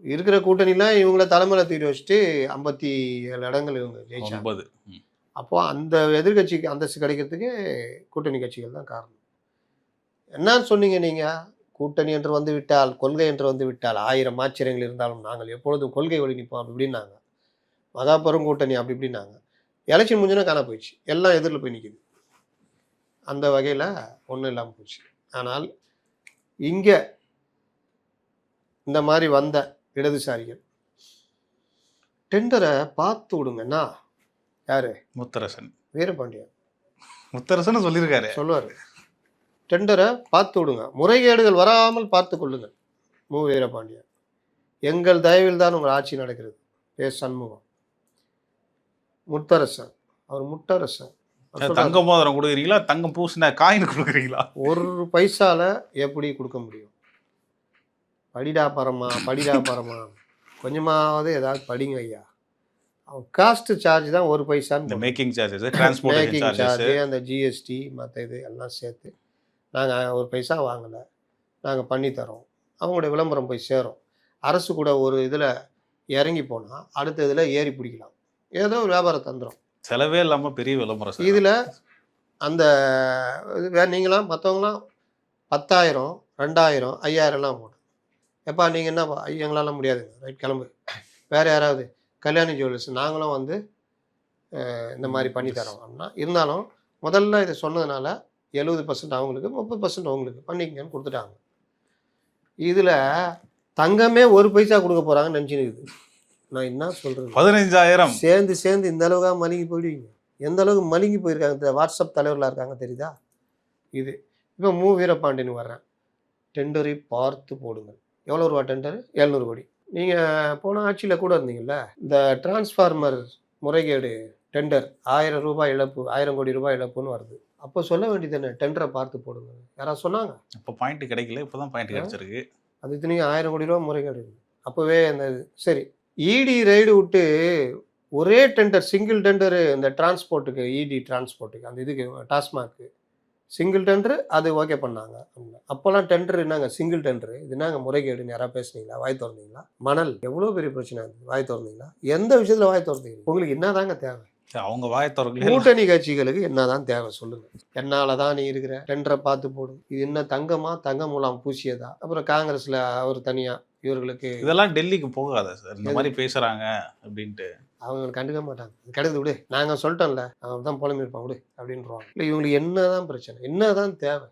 இருக்கிற கூட்டணிலாம் இவங்கள தலைமையில தூக்கி வச்சுட்டு 57 இடங்கள் இவங்க ஜெயிச்சாங்க. 9. அப்போ அந்த எதிர்க்கட்சிக்கு அந்தஸ்து கிடைக்கிறதுக்கு கூட்டணி கட்சிகள் தான் காரணம். என்ன சொன்னீங்க நீங்க? கூட்டணி என்று வந்து விட்டால், கொள்கை என்று வந்து விட்டால் 1000 ஆச்சரியங்கள் இருந்தாலும் நாங்கள் எப்பொழுதும் கொள்கை வழி நிற்போம் அப்படி இப்படின்னாங்க. மகா பெருங்கூட்டணி அப்படி இப்படின்னாங்க. எலெக்ஷன் முடிஞ்சோனே காணாம போயிடுச்சு. எல்லாம் எதிர்ல போய் நிக்குது. அந்த வகையில ஒண்ணும் இல்லாம போச்சு. ஆனால் இங்க இந்த மாரி வந்த இடதுசாரிகள் டெண்டரை பார்த்து விடுங்கன்னா யாரு? முத்தரசன். வீரபாண்டியன் முத்தரசன் சொல்லியிருக்காரு. சொல்லுவாரு. டெண்டரை பார்த்து விடுங்க, முறைகேடுகள் வராமல் பார்த்து கொள்ளுங்கள். மு. வீரபாண்டியன். எங்கள் தயவில் தான் உங்கள் ஆட்சி நடக்கிறது. சண்முகம். முத்தரசன். அவர் முட்டரசன். தங்க மோதிரம் கொடுக்குறீங்களா, தங்கம் பூசின காயின் கொடுக்குறீங்களா? ஒரு பைசால எப்படி கொடுக்க முடியும்? படிடா பரமா, படிடா பரமா, கொஞ்சமாவது ஏதாவது படிங்க ஐயா. அவன் காஸ்ட் சார்ஜ் தான் 1 பைசான்னு. மேக்கிங் சார்ஜஸ், டிரான்ஸ்போர்ட் சார்ஜஸ், அந்த ஜிஎஸ்டி மற்ற இது எல்லாம் சேர்த்து நாங்கள் 1 பைசா வாங்கலை, நாங்கள் பண்ணித்தரோம். அவங்களுடைய விளம்பரம் போய் சேரும். அரசு கூட ஒரு இதில் இறங்கி போனால் அடுத்த இதில் ஏறி பிடிக்கலாம். ஏதோ ஒரு வியாபாரம் தந்துடும். செலவே இல்லாமல் பெரிய விளம்பரம். இதில் அந்த நீங்களாம் மற்றவங்களாம் 10,000, 2,000, 5,000லாம் போடும். எப்பா நீங்கள் என்ன எங்களால் முடியாதுங்க, ரைட் கிளம்பு. வேறு யாராவது கல்யாணி ஜுவல்லர்ஸ் நாங்களும் வந்து இந்த மாதிரி பண்ணித்தரோம் அப்படின்னா, இருந்தாலும் முதல்ல இதை சொன்னதுனால 70% அவங்களுக்கு, 30% அவங்களுக்கு பண்ணிக்கங்கன்னு கொடுத்துட்டாங்க. இதில் தங்கமே 1 பைசா கொடுக்க போகிறாங்கன்னு நினச்சினுக்குது. நான் என்ன சொல்கிறது? 15,000 சேர்ந்து இந்த அளவுக்காக மலிங்கி போயிடுவீங்க. எந்த அளவுக்கு மலிங்கி போயிருக்காங்க. இந்த வாட்ஸ்அப் தலைவர்களாக இருக்காங்க தெரியுதா? இது இப்போ மு. வீரபாண்டியன் வர்றேன். டெண்டரை பார்த்து போடுங்கள். எவ்வளோ ரூபா டெண்டர்? 700 கோடி. நீங்கள் போன ஆட்சியில் கூட இருந்தீங்கல்ல, இந்த டிரான்ஸ்ஃபார்மர் முறைகேடு டெண்டர் 1000 ரூபாய் இழப்பு, 1000 கோடி ரூபாய் இழப்புன்னு வருது. அப்போ சொல்ல வேண்டியது என்ன? டெண்டரை பார்த்து போடுங்க. யாராவது சொன்னாங்க? இப்போ பாயிண்ட் கிடைக்கல, இப்போ தான் பாயிண்ட் கிடைச்சிருக்கு. அது இத்தனையும் 1000 கோடி ரூபா முறைகேடு இருக்குது. அப்போவே அந்த சரி இடி ரைடு விட்டு ஒரே டெண்டர், சிங்கிள் டெண்டரு இந்த டிரான்ஸ்போர்ட்டுக்கு, இடி டிரான்ஸ்போர்ட்டுக்கு, அந்த இதுக்கு டாஸ்மாக்கு சிங்கிள் டெண்டரு அது ஓகே பண்ணாங்க. அப்போல்லாம் டெண்டர் என்னங்க சிங்கிள் டெண்டரு, இது என்னங்க முறைகேடுன்னு யாராவது பேசுனீங்களா? வாய் திறந்தீங்களா? மணல் எவ்வளோ பெரிய பிரச்சனை இருக்குது, வாய் திறந்தீங்களா? எந்த விஷயத்தில் வாய் திறந்தீங்க? உங்களுக்கு என்னதாங்க தேவை? அவங்க வாய் திறக்கல. கூட்டணி கட்சிகளுக்கு என்னதான் தேவை சொல்லுங்க. என்னால தான் நீ இருக்கிற, டெண்டரை பார்த்து போடு. இது என்ன தங்கமா, தங்க மூலம் பூசியதா? அப்புறம் காங்கிரஸ்ல அவர் தனியா, இவர்களுக்கு இதெல்லாம் டெல்லிக்கு போகாத சார், இந்த மாதிரி பேசுறாங்க அப்படின்ட்டு. அவங்க கண்டுக்க மாட்டாங்க. கிடையாது விடு, நாங்கள் சொல்லிட்டோம்ல, அவன் தான் புலம்பிருப்பான் விடு அப்படின்றவாங்க. இல்லை இவங்களுக்கு என்னதான் பிரச்சனை, என்னதான் தேவை?